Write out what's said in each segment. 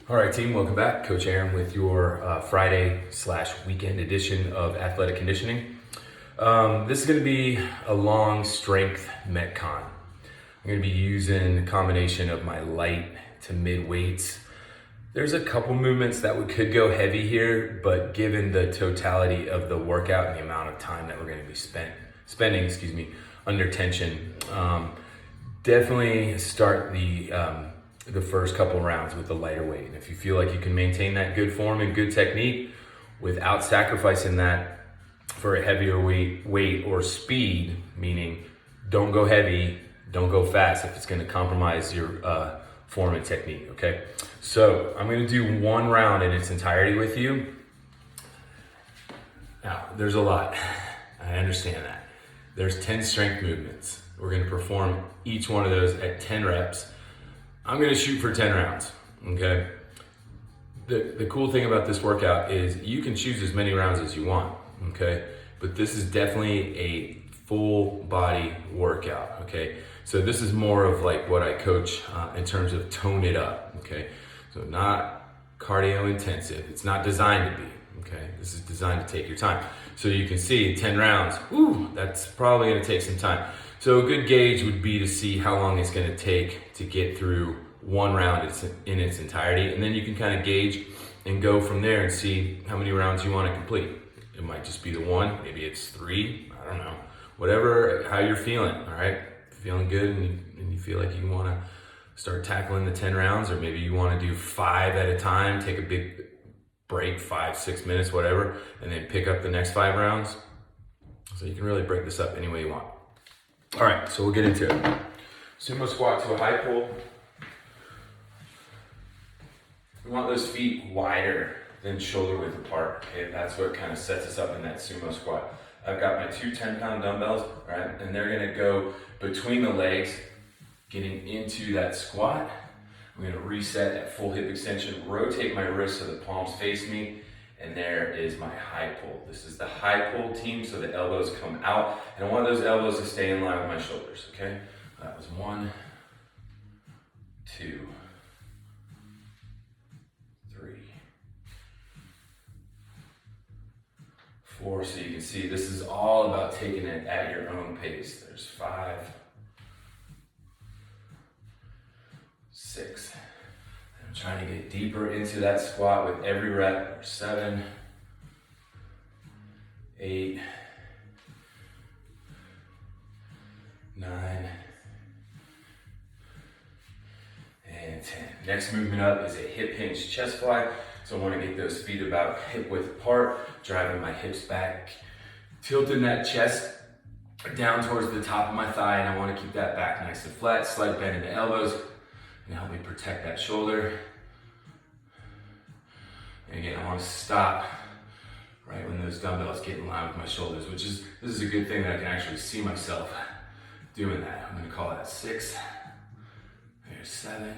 All right, team, welcome back. Coach Aaron with your Friday/weekend edition of Athletic Conditioning. This is going to be a long strength Metcon. I'm going to be using a combination of my light to mid weights. There's a couple movements that we could go heavy here, but given the totality of the workout and the amount of time that we're going to be spending under tension, definitely start the first couple rounds with the lighter weight. And if you feel like you can maintain that good form and good technique without sacrificing that for a heavier weight or speed, meaning don't go heavy, don't go fast if it's going to compromise your form and technique, okay? So I'm going to do one round in its entirety with you. Now, there's a lot. I understand that. There's 10 strength movements. We're going to perform each one of those at 10 reps. I'm gonna shoot for 10 rounds, okay? The cool thing about this workout is you can choose as many rounds as you want, okay? But this is definitely a full body workout, okay? So this is more of like what I coach in terms of tone it up, okay? So not cardio intensive, it's not designed to be, okay? This is designed to take your time. So you can see 10 rounds, that's probably gonna take some time. So a good gauge would be to see how long it's gonna take to get through one round in its entirety. And then you can kind of gauge and go from there and see how many rounds you wanna complete. It might just be the one, maybe it's 3, I don't know. Whatever, how you're feeling, all right? Feeling good and you feel like you wanna start tackling the 10 rounds, or maybe you wanna do 5 at a time, take a big break, 5-6 minutes, whatever, and then pick up the next 5 rounds. So you can really break this up any way you want. All right, so we'll get into it. Sumo squat to a high pull. We want those feet wider than shoulder width apart. Okay, that's what kind of sets us up in that sumo squat. I've got my 2 10-pound dumbbells, right, and they're gonna go between the legs, getting into that squat. I'm gonna reset at full hip extension, rotate my wrists so the palms face me, and there is my high pull. This is the high pull, team, so the elbows come out. And I want those elbows to stay in line with my shoulders, okay? That was 1, 2, 3, 4. So you can see this is all about taking it at your own pace. There's 5, 6. I'm trying to get deeper into that squat with every rep. 7, 8, 9, and 10. Next movement up is a hip hinge chest fly. So I want to get those feet about hip width apart, driving my hips back, tilting that chest down towards the top of my thigh, and I want to keep that back nice and flat. Slight bend in the elbows and help me protect that shoulder. And again, I want to stop right when those dumbbells get in line with my shoulders, this is a good thing that I can actually see myself doing that. I'm going to call that 6. There's 7,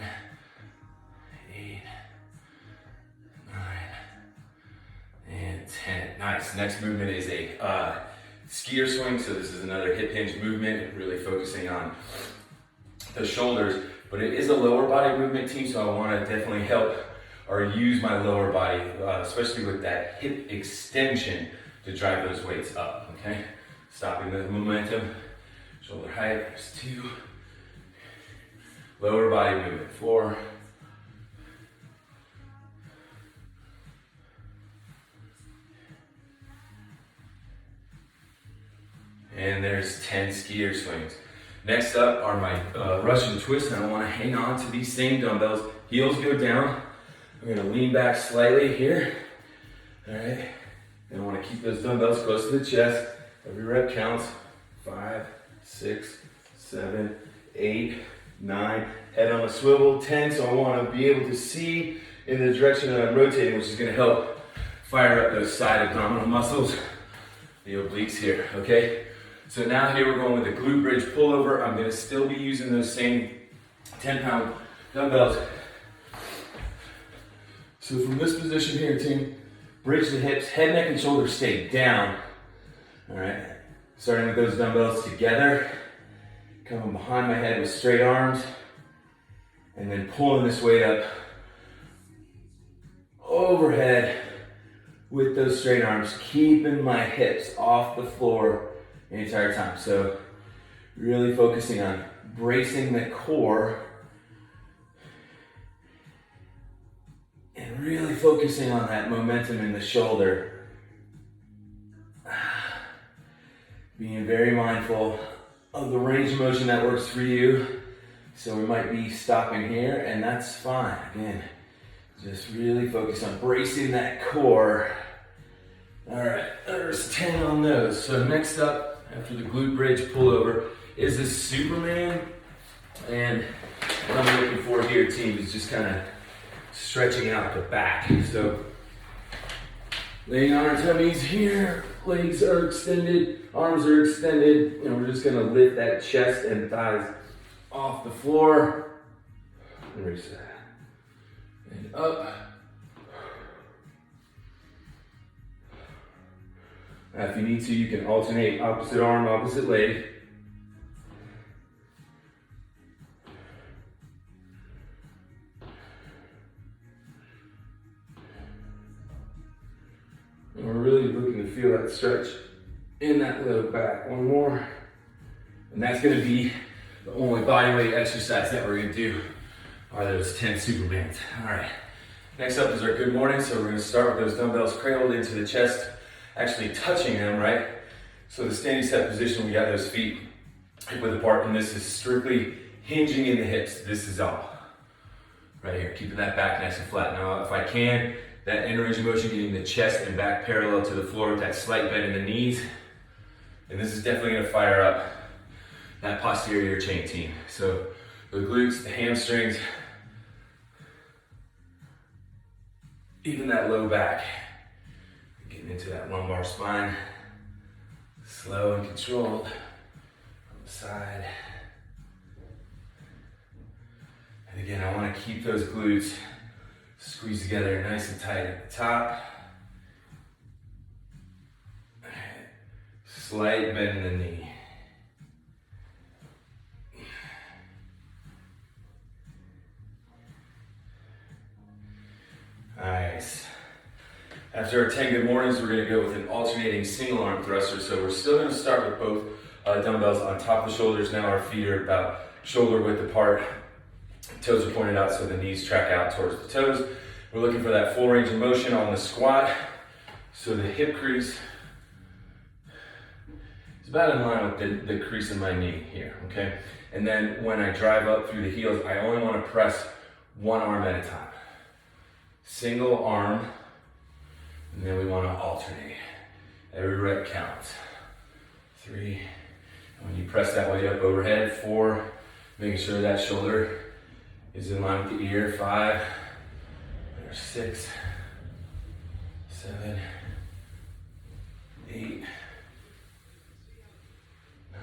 8, 9, and 10. Nice. Next movement is a skier swing. So this is another hip hinge movement, really focusing on the shoulders, but it is a lower body movement, team, so I want to definitely help or use my lower body, especially with that hip extension, to drive those weights up, okay? Stopping the momentum, shoulder height, there's 2. Lower body movement, 4. And there's 10 skier swings. Next up are my Russian twists, and I want to hang on to these same dumbbells. Heels go down. I'm going to lean back slightly here. All right. And I want to keep those dumbbells close to the chest. Every rep counts. 5, 6, 7, 8, 9. Head on a swivel. 10. So I want to be able to see in the direction that I'm rotating, which is going to help fire up those side abdominal muscles, the obliques here. Okay. So now here we're going with a glute bridge pullover. I'm going to still be using those same 10-pound dumbbells. So from this position here, team, bridge the hips, head, neck, and shoulders stay down. All right, starting with those dumbbells together, coming behind my head with straight arms, and then pulling this weight up overhead with those straight arms, keeping my hips off the floor the entire time. So really focusing on bracing the core and really focusing on that momentum in the shoulder. Being very mindful of the range of motion that works for you. So we might be stopping here, and that's fine. Again, just really focus on bracing that core. All right, there's 10 on those. So next up, after the glute bridge pullover, is this Superman. And what I'm looking for here, team, is just kind of stretching out the back. So laying on our tummies here, legs are extended, arms are extended, and we're just gonna lift that chest and thighs off the floor. And reset. And up. Now, if you need to, you can alternate opposite arm, opposite leg. And we're really looking to feel that stretch in that low back. One more. And that's gonna be the only bodyweight exercise that we're gonna do are those 10 Supermans. All right, next up is our good morning. So we're gonna start with those dumbbells cradled into the chest, actually touching them, right? So the standing set position, we got those feet hip width apart, and this is strictly hinging in the hips. This is all. Right here, keeping that back nice and flat. Now, if I can, that end range of motion, getting the chest and back parallel to the floor with that slight bend in the knees. And this is definitely gonna fire up that posterior chain, team. So the glutes, the hamstrings, even that low back. Getting into that lumbar spine, slow and controlled from the side. And again, I want to keep those glutes squeezed together nice and tight at the top. Slight bend in the knee. Nice. After our 10 good mornings, we're gonna go with an alternating single arm thruster. So we're still gonna start with both dumbbells on top of the shoulders. Now our feet are about shoulder width apart. Toes are pointed out so the knees track out towards the toes. We're looking for that full range of motion on the squat. So the hip crease is about in line with the crease in my knee here, okay? And then when I drive up through the heels, I only wanna press one arm at a time. Single arm, and then we wanna alternate. Every rep counts. 3, and when you press that way up overhead, 4, making sure that shoulder is in line with the ear, 5, there's 6, 7, 8, 9.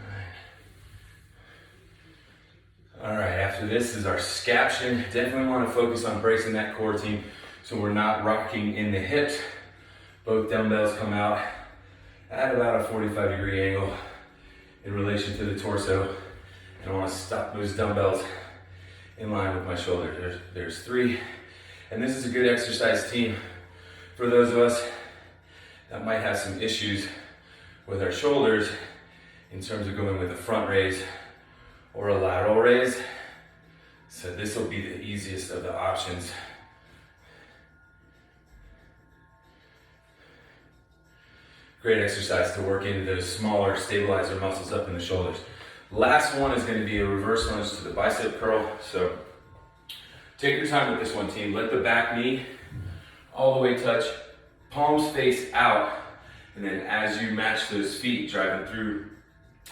All right, after this is our scaption. Definitely want to focus on bracing that core, team, so we're not rocking in the hips. Both dumbbells come out at about a 45-degree angle in relation to the torso. And I want to stop those dumbbells in line with my shoulder. There's 3. And this is a good exercise, team, for those of us that might have some issues with our shoulders in terms of going with a front raise or a lateral raise. So this will be the easiest of the options. Great exercise to work into those smaller stabilizer muscles up in the shoulders. Last one is going to be a reverse lunge to the bicep curl. So take your time with this one, team. Let the back knee all the way touch, palms face out, and then as you match those feet driving through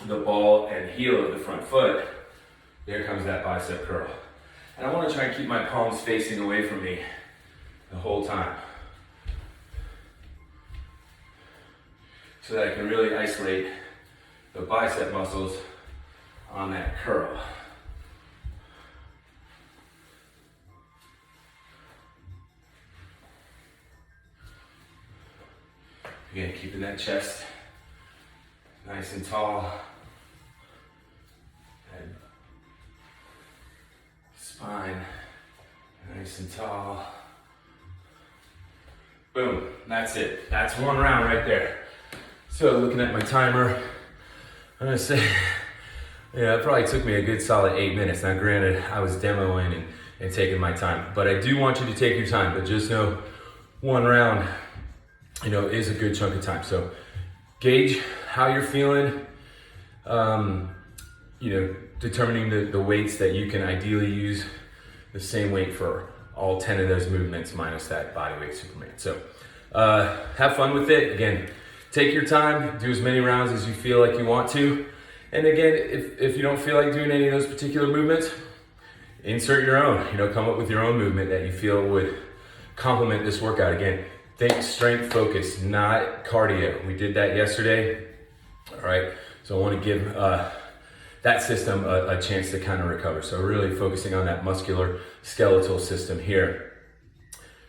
the ball and heel of the front foot, there comes that bicep curl. And I want to try and keep my palms facing away from me the whole time, so that I can really isolate the bicep muscles on that curl. Again, keeping that chest nice and tall. Head, spine nice and tall. Boom, that's it. That's one round right there. So looking at my timer, I'm gonna say, yeah, it probably took me a good solid 8 minutes. Now granted, I was demoing and taking my time, but I do want you to take your time, but just know one round, is a good chunk of time. So gauge how you're feeling, determining the weights that you can ideally use the same weight for all 10 of those movements minus that bodyweight Superman. So have fun with it. Again, take your time, do as many rounds as you feel like you want to. And again, if you don't feel like doing any of those particular movements, insert your own, come up with your own movement that you feel would complement this workout. Again, think strength focus, not cardio. We did that yesterday. All right, so I want to give that system a chance to kind of recover. So really focusing on that muscular skeletal system here.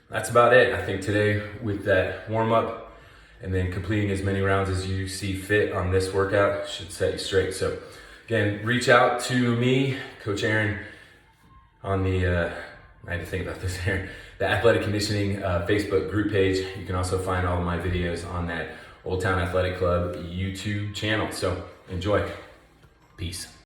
That's about it. I think today with that warm up and then completing as many rounds as you see fit on this workout should set you straight. So again, reach out to me, Coach Aaron, on the, I had to think about this here, the Athletic Conditioning Facebook group page. You can also find all of my videos on that Old Town Athletic Club YouTube channel. So enjoy. Peace.